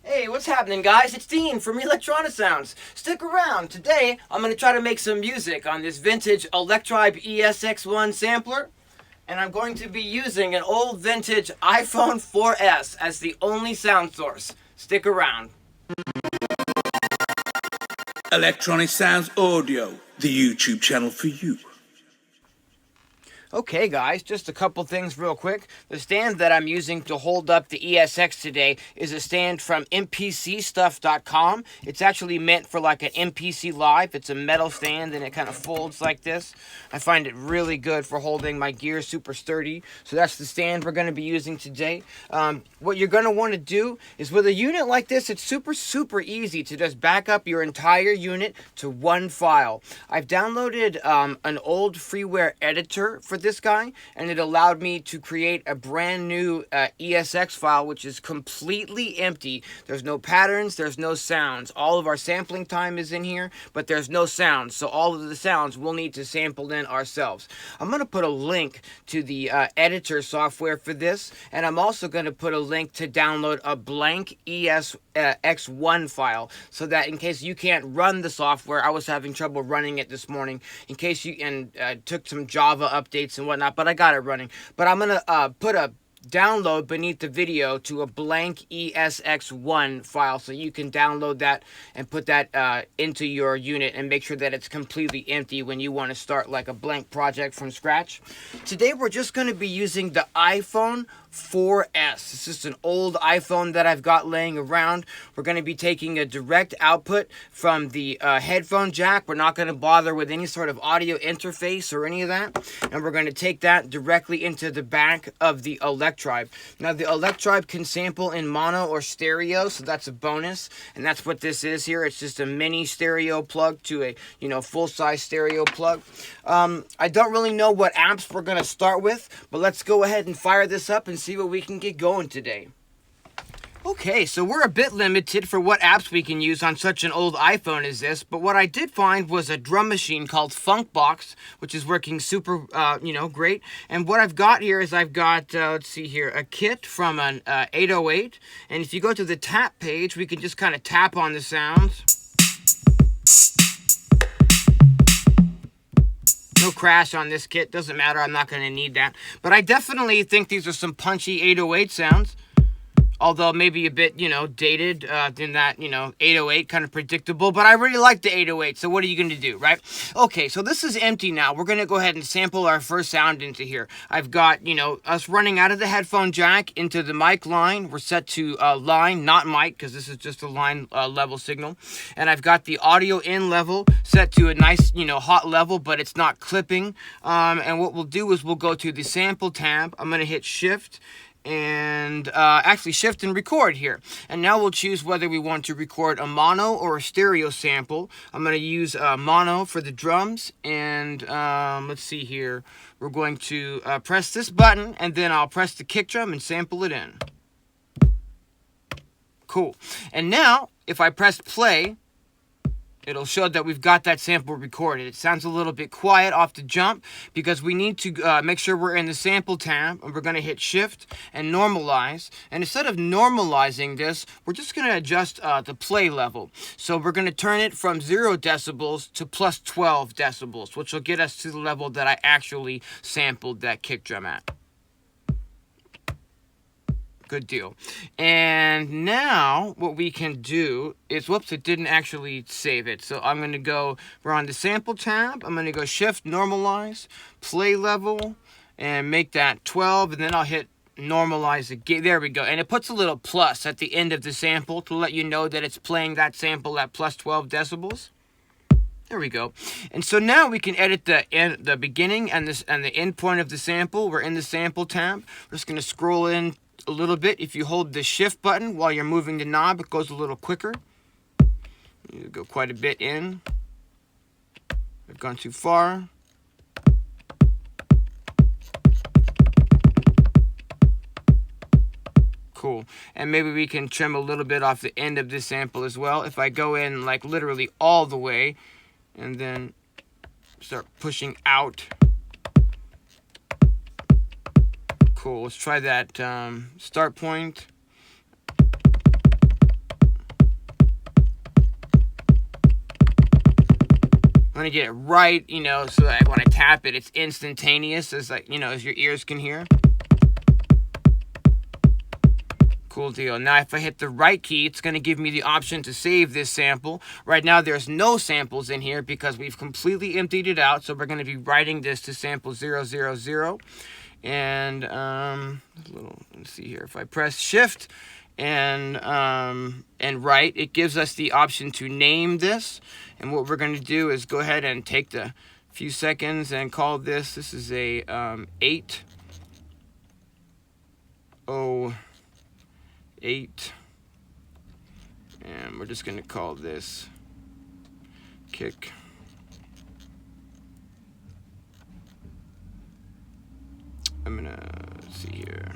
Hey, what's happening, guys? It's Dean from Electronisounds. Stick around. Today, I'm going to try to make some music on this vintage Electribe ESX-1 sampler. And I'm going to be using an old vintage iPhone 4S as the only sound source. Stick around. Electronisounds Audio, the YouTube channel for you. Okay guys, just a couple things real quick. The stand that I'm using to hold up the ESX today is a stand from MPCstuff.com. It's actually meant for like an MPC Live. It's a metal stand and it kind of folds like this. I find it really good for holding my gear, super sturdy. So that's the stand we're going to be using today. What you're going to want to do is with a unit like this, it's super easy to just back up your entire unit to one file. I've downloaded an old freeware editor for this guy, and it allowed me to create a brand new ESX file, which is completely empty. There's no patterns, there's no sounds. All of our sampling time is in here, but there's no sounds, so all of the sounds we'll need to sample in ourselves. I'm going to put a link to the editor software for this, and I'm also going to put a link to download a blank ESX-1 file, so that in case you can't run the software, I was having trouble running it this morning, in case you, took some Java updates and whatnot, but I got it running. But I'm gonna put a download beneath the video to a blank ESX-1 file, so you can download that and put that into your unit and make sure that it's completely empty when you want to start like a blank project from scratch. Today we're just going to be using the iPhone 4S. It's just an old iPhone that I've got laying around. We're going to be taking a direct output from the headphone jack. We're not going to bother with any sort of audio interface or any of that. And we're going to take that directly into the back of the Electribe. Now the Electribe can sample in mono or stereo, so that's a bonus. And that's what this is here. It's just a mini stereo plug to a, full-size stereo plug. I don't really know what amps we're going to start with, but let's go ahead and fire this up and see what we can get going today. Okay, so we're a bit limited for what apps we can use on such an old iPhone as this, but what I did find was a drum machine called Funkbox, which is working super, great. And what I've got here is I've got, let's see here, a kit from an 808, and if you go to the tap page, we can just kind of tap on the sounds. No crash on this kit, doesn't matter, I'm not going to need that. But I definitely think these are some punchy 808 sounds. Although maybe a bit, dated in that, 808, kind of predictable. But I really like the 808, so what are you going to do, right? Okay, so this is empty now. We're going to go ahead and sample our first sound into here. I've got, us running out of the headphone jack into the mic line. We're set to line, not mic, because this is just a line level signal. And I've got the audio in level set to a nice, hot level, but it's not clipping. And what we'll do is we'll go to the sample tab. I'm going to hit shift and actually shift and record here. And now we'll choose whether we want to record a mono or a stereo sample. I'm going to use mono for the drums, and let's see here. We're going to press this button, and then I'll press the kick drum and sample it in. Cool. And now, if I press play, it'll show that we've got that sample recorded. It sounds a little bit quiet off the jump because we need to make sure we're in the sample tab, and we're going to hit shift and normalize. And instead of normalizing this, we're just going to adjust the play level. So we're going to turn it from 0 decibels to plus 12 decibels, which will get us to the level that I actually sampled that kick drum at. Good deal. And now what we can do is, whoops, it didn't actually save it. So I'm going to go, we're on the sample tab. I'm going to go shift, normalize, play level, and make that 12. And then I'll hit normalize again. There we go. And it puts a little plus at the end of the sample to let you know that it's playing that sample at plus 12 decibels. There we go. And so now we can edit the beginning and the end point of the sample. We're in the sample tab. We're just going to scroll in a little bit. If you hold the shift button while you're moving the knob, it goes a little quicker. You go quite a bit in. I've gone too far. Cool. And maybe we can trim a little bit off the end of this sample as well. If I go in like literally all the way and then start pushing out. Cool, let's try that start point. I'm gonna get it right, you know, so that when I tap it, it's instantaneous, as like, you know, as your ears can hear. Cool deal. Now, if I hit the right key, it's gonna give me the option to save this sample. Right now, there's no samples in here because we've completely emptied it out. So we're gonna be writing this to sample 000. And let's see here. If I press Shift and write, it gives us the option to name this. And what we're going to do is go ahead and take the few seconds and call this. This is a 808, and we're just going to call this kick. I'm gonna see here.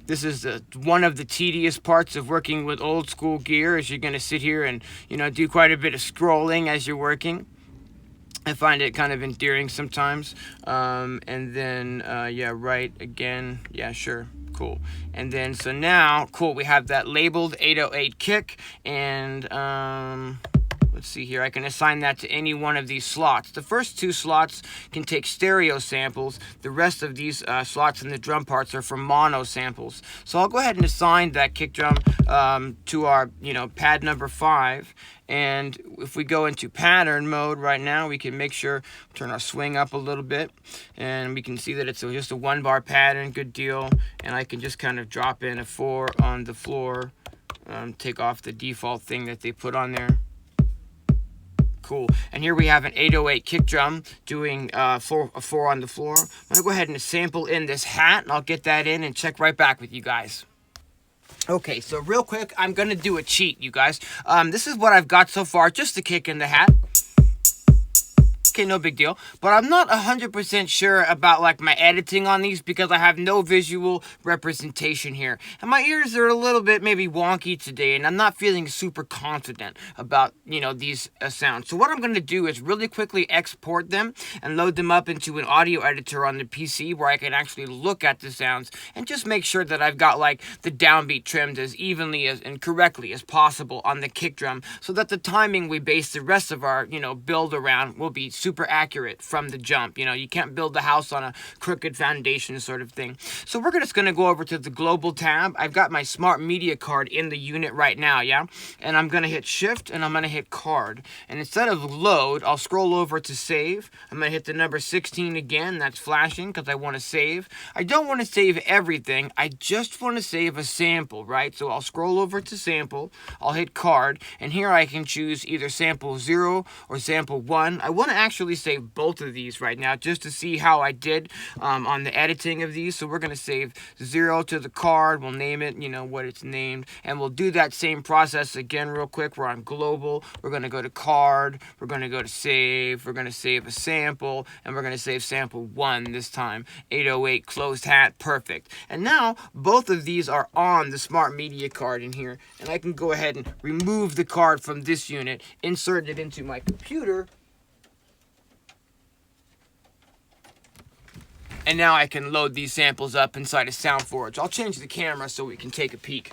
This is one of the tedious parts of working with old school gear, is you're gonna sit here and, you know, do quite a bit of scrolling as you're working. I find it kind of endearing sometimes. And then, yeah, right again. Yeah, sure. Cool. And then, so now, cool, we have that labeled 808 kick, and let's see here. I can assign that to any one of these slots. The first two slots can take stereo samples. The rest of these slots in the drum parts are for mono samples. So I'll go ahead and assign that kick drum to our, you know, pad number 5. And if we go into pattern mode right now, we can make sure, turn our swing up a little bit, and we can see that it's just a 1-bar pattern. Good deal. And I can just kind of drop in a 4 on the floor, take off the default thing that they put on there. Cool. And here we have an 808 kick drum doing a 4 on the floor. I'm going to go ahead and sample in this hat, and I'll get that in and check right back with you guys. Okay, so real quick, I'm going to do a cheat, you guys. This is what I've got so far, just a kick in the hat. Okay, no big deal. But I'm not 100% sure about like my editing on these because I have no visual representation here. And my ears are a little bit maybe wonky today, and I'm not feeling super confident about, you know, these sounds. So what I'm going to do is really quickly export them and load them up into an audio editor on the PC where I can actually look at the sounds and just make sure that I've got like the downbeat trimmed as evenly and correctly as possible on the kick drum, so that the timing we base the rest of our, you know, build around will be super accurate from the jump. You know, you can't build the house on a crooked foundation sort of thing. So we're just going to go over to the global tab. I've got my smart media card in the unit right now, yeah? And I'm going to hit shift and I'm going to hit card. And instead of load, I'll scroll over to save. I'm going to hit the number 16 again. That's flashing because I want to save. I don't want to save everything. I just want to save a sample, right? So I'll scroll over to sample. I'll hit card. And here I can choose either sample 0 or sample 1. I want to actually save both of these right now just to see how I did on the editing of these. So we're going to save 0 to the card. We'll name it, you know, what it's named. And we'll do that same process again real quick. We're on global. We're going to go to card. We're going to go to save. We're going to save a sample. And we're going to save sample 1 this time. 808 closed hat. Perfect. And now both of these are on the smart media card in here. And I can go ahead and remove the card from this unit, insert it into my computer, and now I can load these samples up inside of SoundForge. I'll change the camera so we can take a peek.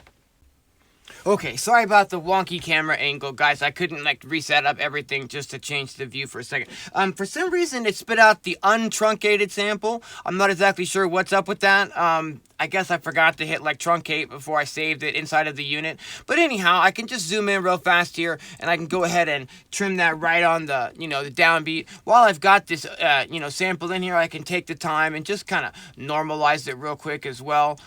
Okay, sorry about the wonky camera angle, guys. I couldn't like reset up everything just to change the view for a second. For some reason, it spit out the untruncated sample. I'm not exactly sure what's up with that. I guess I forgot to hit like truncate before I saved it inside of the unit. But anyhow, I can just zoom in real fast here, and I can go ahead and trim that right on the, you know, the downbeat. While I've got this, you know, sample in here, I can take the time and just kind of normalize it real quick as well.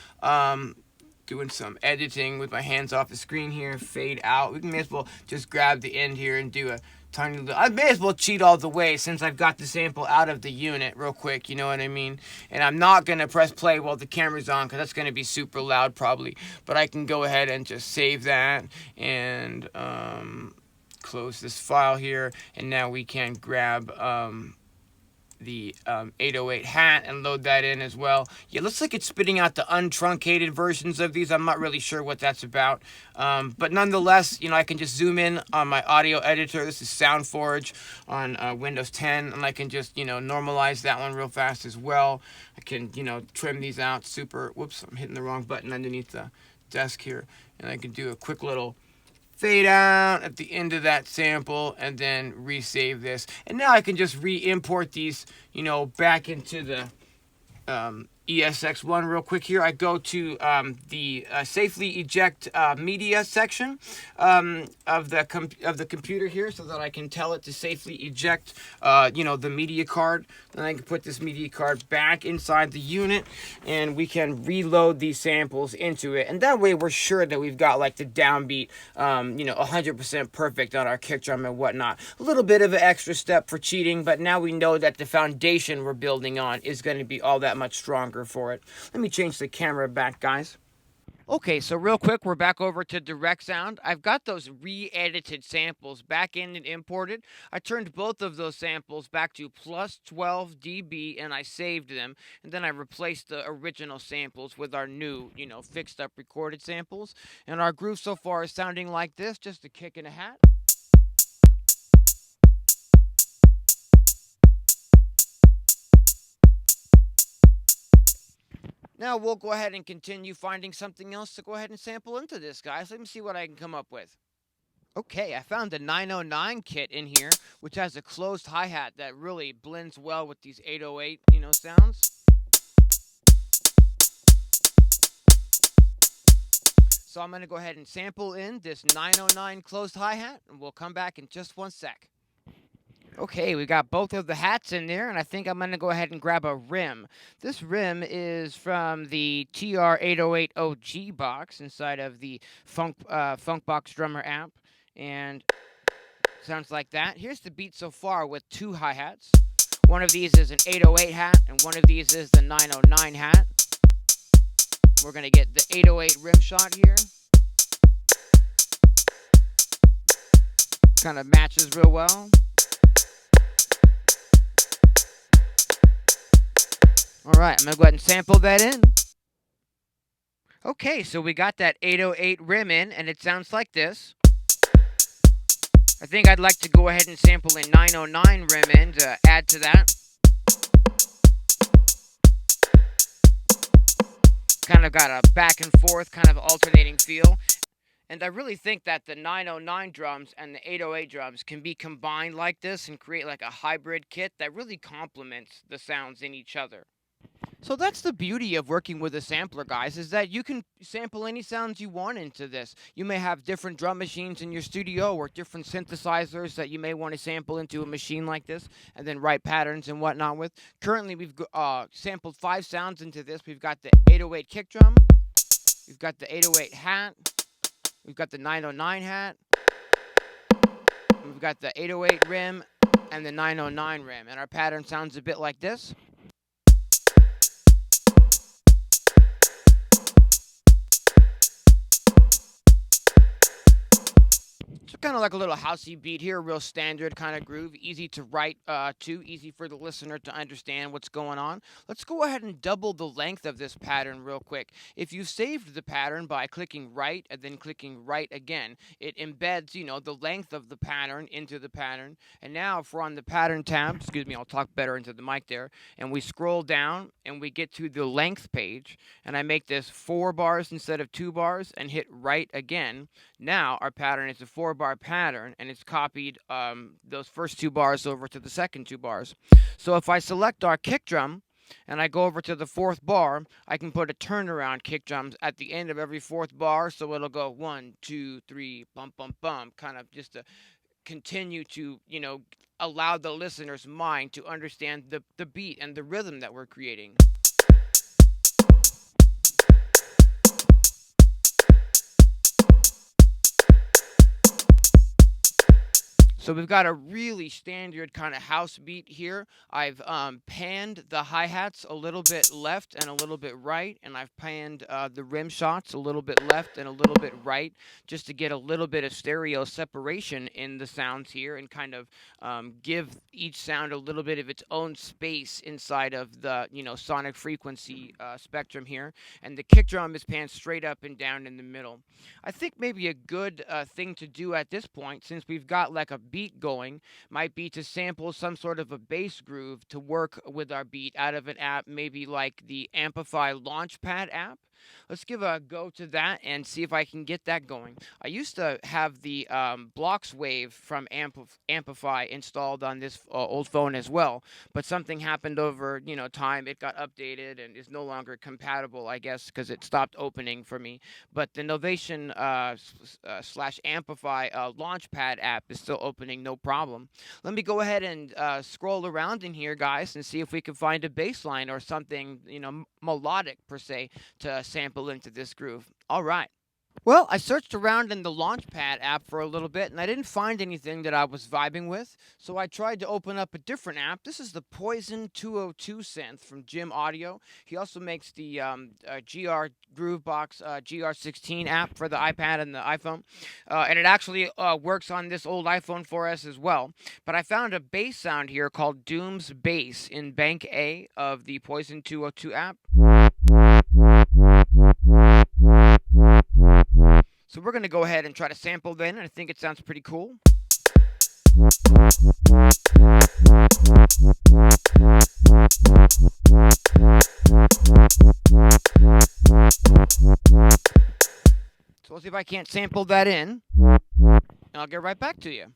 Doing some editing with my hands off the screen here, fade out. We may as well just grab the end here and do a tiny little, I may as well cheat all the way since I've got the sample out of the unit real quick, you know what I mean? And I'm not going to press play while the camera's on because that's going to be super loud probably. But I can go ahead and just save that and close this file here. And now we can grab the 808 hat and load that in as well. Yeah, looks like it's spitting out the untruncated versions of these. I'm not really sure what that's about. But nonetheless, I can just zoom in on my audio editor. This is SoundForge on Windows 10, and I can just, normalize that one real fast as well. I can, trim these out super. Whoops, I'm hitting the wrong button underneath the desk here. And I can do a quick little fade out at the end of that sample and then resave this. And now I can just re-import these, back into the ESX-1 real quick here. I go to the safely eject media section of the computer here, so that I can tell it to safely eject the media card. Then I can put this media card back inside the unit, and we can reload these samples into it. And that way we're sure that we've got like the downbeat 100% perfect on our kick drum and whatnot. A little bit of an extra step for cheating, but now we know that the foundation we're building on is going to be all that much stronger for it. Let me change the camera back, guys. Okay, so real quick, we're back over to Direct Sound. I've got those re-edited samples back in and imported. I turned both of those samples back to plus 12 dB, and I saved them. And then I replaced the original samples with our new, fixed up recorded samples. And our groove so far is sounding like this, just a kick and a hat. Now we'll go ahead and continue finding something else to go ahead and sample into this, guys. Let me see what I can come up with. Okay, I found the 909 kit in here, which has a closed hi-hat that really blends well with these 808, sounds. So I'm going to go ahead and sample in this 909 closed hi-hat, and we'll come back in just one sec. Okay, we got both of the hats in there, and I think I'm going to go ahead and grab a rim. This rim is from the TR-808 OG box inside of the Funkbox Drummer app, and sounds like that. Here's the beat so far with two hi-hats. One of these is an 808 hat, and one of these is the 909 hat. We're going to get the 808 rim shot here. Kind of matches real well. Alright, I'm going to go ahead and sample that in. Okay, so we got that 808 rim in, and it sounds like this. I think I'd like to go ahead and sample a 909 rim in to add to that. Kind of got a back and forth, kind of alternating feel. And I really think that the 909 drums and the 808 drums can be combined like this and create like a hybrid kit that really complements the sounds in each other. So that's the beauty of working with a sampler, guys, is that you can sample any sounds you want into this. You may have different drum machines in your studio or different synthesizers that you may want to sample into a machine like this and then write patterns and whatnot with. Currently, we've sampled 5 sounds into this. We've got the 808 kick drum, we've got the 808 hat, we've got the 909 hat, we've got the 808 rim and the 909 rim. And our pattern sounds a bit like this. So kind of like a little housey beat here, real standard kind of groove, easy to write to, easy for the listener to understand what's going on. Let's go ahead and double the length of this pattern real quick. If you saved the pattern by clicking right and then clicking right again, it embeds, the length of the pattern into the pattern. And now if we're on the pattern tab, excuse me, I'll talk better into the mic there, and we scroll down and we get to the length page, and I make this 4 bars instead of 2 bars and hit right again. Now our pattern is a 4-bar pattern, and it's copied those first 2 bars over to the second 2 bars. So if I select our kick drum and I go over to the 4th bar, I can put a turnaround kick drums at the end of every 4th bar, so it'll go 1, 2, 3, bump, bump, bump, kind of just to continue to, allow the listener's mind to understand the beat and the rhythm that we're creating. So we've got a really standard kind of house beat here. I've panned the hi-hats a little bit left and a little bit right, and I've panned the rim shots a little bit left and a little bit right, just to get a little bit of stereo separation in the sounds here and kind of give each sound a little bit of its own space inside of the, sonic frequency spectrum here. And the kick drum is panned straight up and down in the middle. I think maybe a good thing to do at this point, since we've got like a beat going, might be to sample some sort of a bass groove to work with our beat out of an app, maybe like the Amplify Launchpad app. Let's give a go to that and see if I can get that going. I used to have the Blocks Wave from Amplify installed on this old phone as well, but something happened over time. It got updated and is no longer compatible, I guess, because it stopped opening for me. But the Novation slash Amplify Launchpad app is still opening, no problem. Let me go ahead and scroll around in here, guys, and see if we can find a bass line or something, melodic per se, to sample into this groove. All right. Well, I searched around in the Launchpad app for a little bit, and I didn't find anything that I was vibing with, so I tried to open up a different app. This is the Poison 202 synth from Jim Audio. He also makes the GR groovebox GR16 app for the iPad and the iPhone, and it actually works on this old iPhone 4S as well. But I found a bass sound here called Doom's Bass in Bank A of the Poison 202 app. So we're going to go ahead and try to sample then, and I think it sounds pretty cool. So let's see if I can't sample that in, and I'll get right back to you.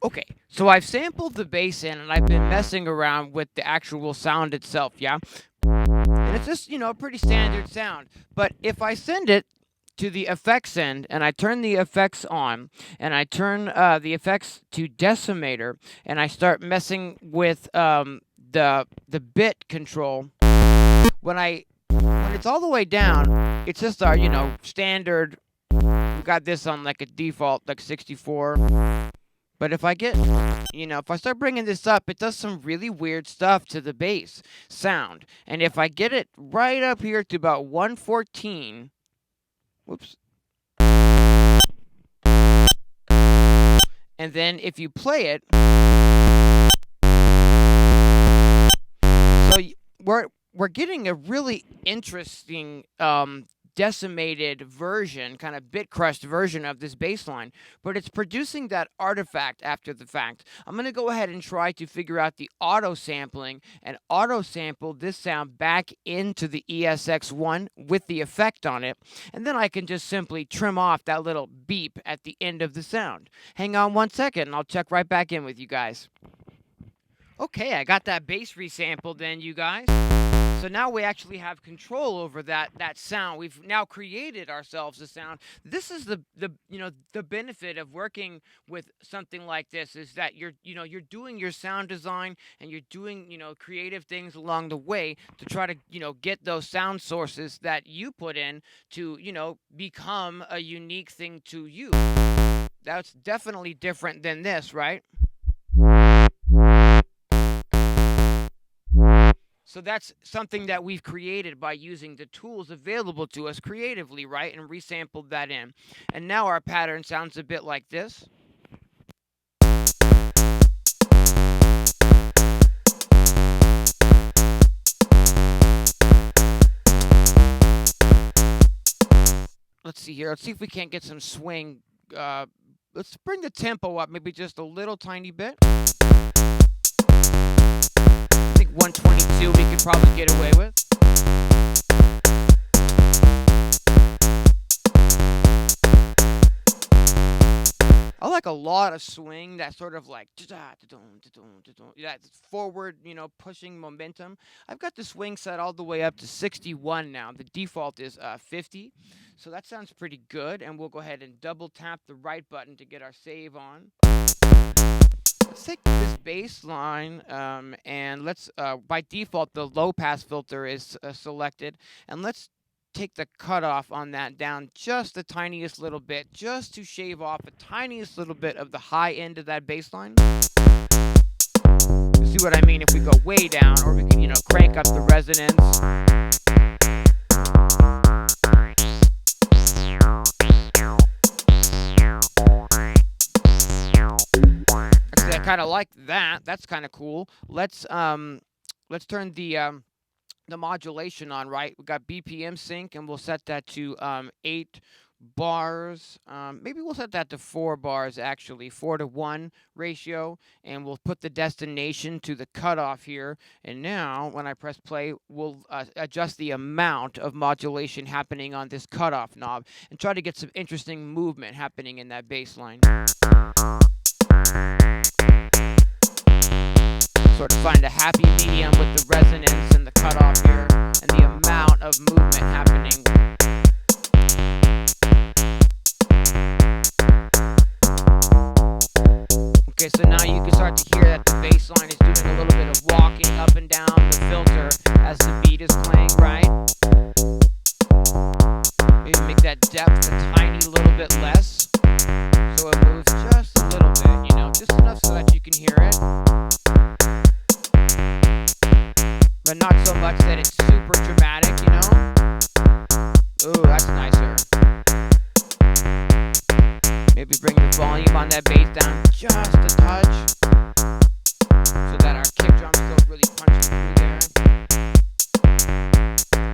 Okay, so I've sampled the bass in, and I've been messing around with the actual sound itself, yeah? And it's just, a pretty standard sound. But if I send it to the effects end, and I turn the effects on, and I turn the effects to decimator, and I start messing with the bit control, when it's all the way down, it's just our standard. We got this on like a default like 64. But if I get, if I start bringing this up, it does some really weird stuff to the bass sound. And if I get it right up here to about 114, whoops. And then if you play it, so we're getting a really interesting decimated version, kind of bit crushed version of this bass line, but it's producing that artifact after the fact. I'm going to go ahead and try to figure out the auto sampling and auto sample this sound back into the ESX-1 with the effect on it, and then I can just simply trim off that little beep at the end of the sound. Hang on 1 second and I'll check right back in with you guys. Okay, I got that bass resampled then, you guys. So now we actually have control over that sound. We've now created ourselves a sound. This is the benefit of working with something like this, is that you're doing your sound design and you're doing creative things along the way to try to get those sound sources that you put in to become a unique thing to you. That's definitely different than this, right? So that's something that we've created by using the tools available to us creatively, right? And resampled that in. And now our pattern sounds a bit like this. Let's see here. Let's see if we can't get some swing. Let's bring the tempo up maybe just a little tiny bit. 122 we could probably get away with. I like a lot of swing, that sort of like that forward, pushing momentum. I've got the swing set all the way up to 61 now. The default is 50. So that sounds pretty good, and we'll go ahead and double tap the right button to get our save on. Let's take this bass line and let's, by default, the low pass filter is selected. And let's take the cutoff on that down just the tiniest little bit, just to shave off the tiniest little bit of the high end of that bass line. You see what I mean? If we go way down, or we can, crank up the resonance. Actually, I kind of like that. That's kind of cool. Let's turn the modulation on, right? We got BPM sync, and we'll set that to 8 bars. Maybe we'll set that to 4 bars, actually, 4-to-1 ratio, and we'll put the destination to the cutoff here. And now, when I press play, we'll adjust the amount of modulation happening on this cutoff knob and try to get some interesting movement happening in that bass line. Sort of find a happy medium with the resonance and the cutoff here, and the amount of movement happening. Okay, so now you can start to hear that the bass line is doing a little bit of walking up and down the filter as the beat is playing, right? Maybe make that depth a tiny little bit less, so it moves just a little bit, just enough so that you can hear it. But not so much that it's super dramatic, Ooh, that's nicer. Maybe bring the volume on that bass down just a touch, so that our kick drum's still really punching through there.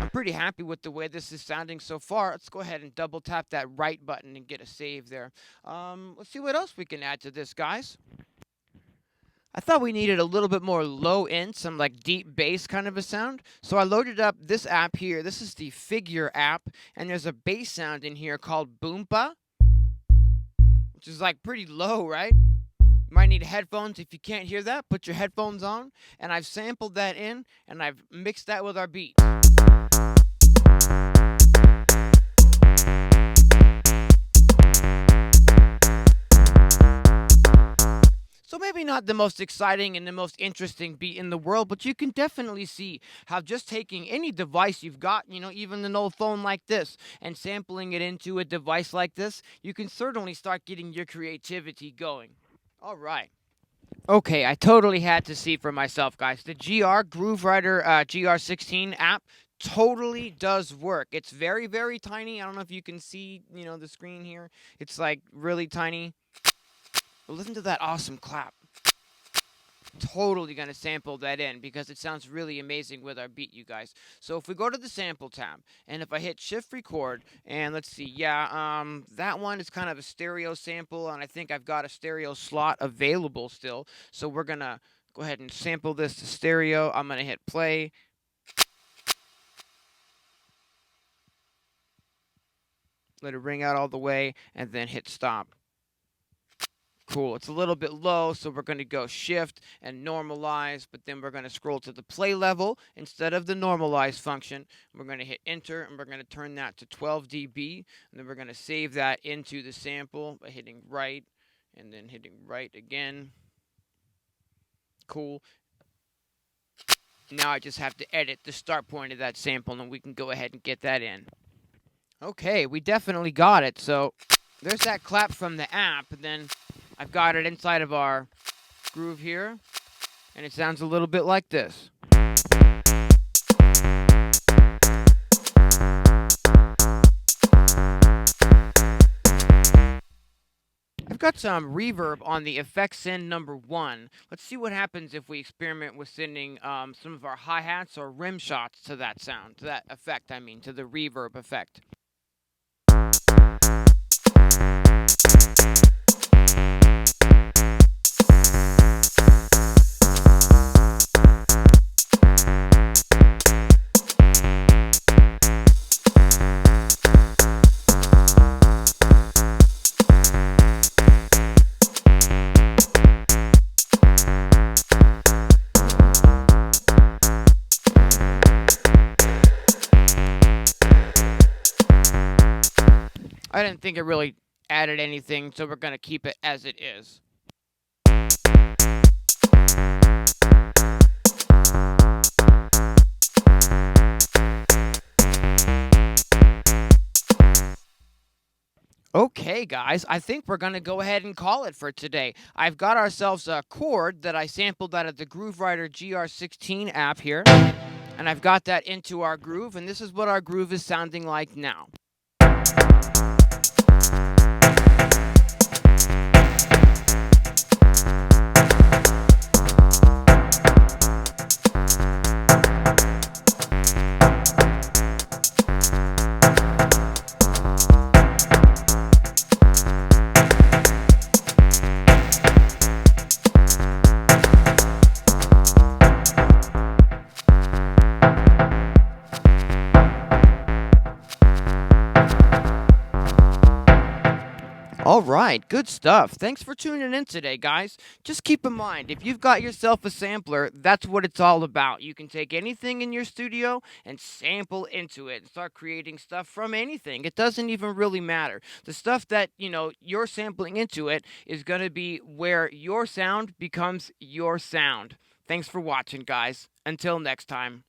I'm pretty happy with the way this is sounding so far. Let's go ahead and double tap that right button and get a save there. Let's see what else we can add to this, guys. I thought we needed a little bit more low end, some like deep bass kind of a sound. So I loaded up this app here. This is the Figure app, and there's a bass sound in here called Boompa, which is like pretty low, right? You might need headphones. If you can't hear that, put your headphones on. And I've sampled that in, and I've mixed that with our beat. So maybe not the most exciting and the most interesting beat in the world, but you can definitely see how just taking any device you've got, even an old phone like this, and sampling it into a device like this, you can certainly start getting your creativity going. All right. Okay, I totally had to see for myself, guys. The Groove Writer GR16 app totally does work. It's very, very tiny. I don't know if you can see, the screen here. It's like really tiny. But listen to that awesome clap. Totally going to sample that in because it sounds really amazing with our beat, you guys. So if we go to the sample tab, and if I hit shift record, and let's see, that one is kind of a stereo sample, and I think I've got a stereo slot available still. So we're going to go ahead and sample this to stereo. I'm going to hit play. Let it ring out all the way, and then hit stop. Cool. It's a little bit low, so we're going to go shift and normalize, but then we're going to scroll to the play level instead of the normalize function. We're going to hit enter, and we're going to turn that to 12 dB, and then we're going to save that into the sample by hitting right, and then hitting right again. Cool. Now I just have to edit the start point of that sample, and we can go ahead and get that in. Okay, we definitely got it. So there's that clap from the app, and then I've got it inside of our groove here, and it sounds a little bit like this. I've got some reverb on the effect send number 1. Let's see what happens if we experiment with sending some of our hi-hats or rim shots to that sound, to that effect, to the reverb effect. I didn't think it really added anything, so we're going to keep it as it is. Okay, guys, I think we're going to go ahead and call it for today. I've got ourselves a chord that I sampled out of the Groovewriter GR16 app here, and I've got that into our groove, and this is what our groove is sounding like now. All right, good stuff. Thanks for tuning in today, guys. Just keep in mind, if you've got yourself a sampler, that's what it's all about. You can take anything in your studio and sample into it and start creating stuff from anything. It doesn't even really matter. The stuff that, you're sampling into it is going to be where your sound becomes your sound. Thanks for watching, guys. Until next time.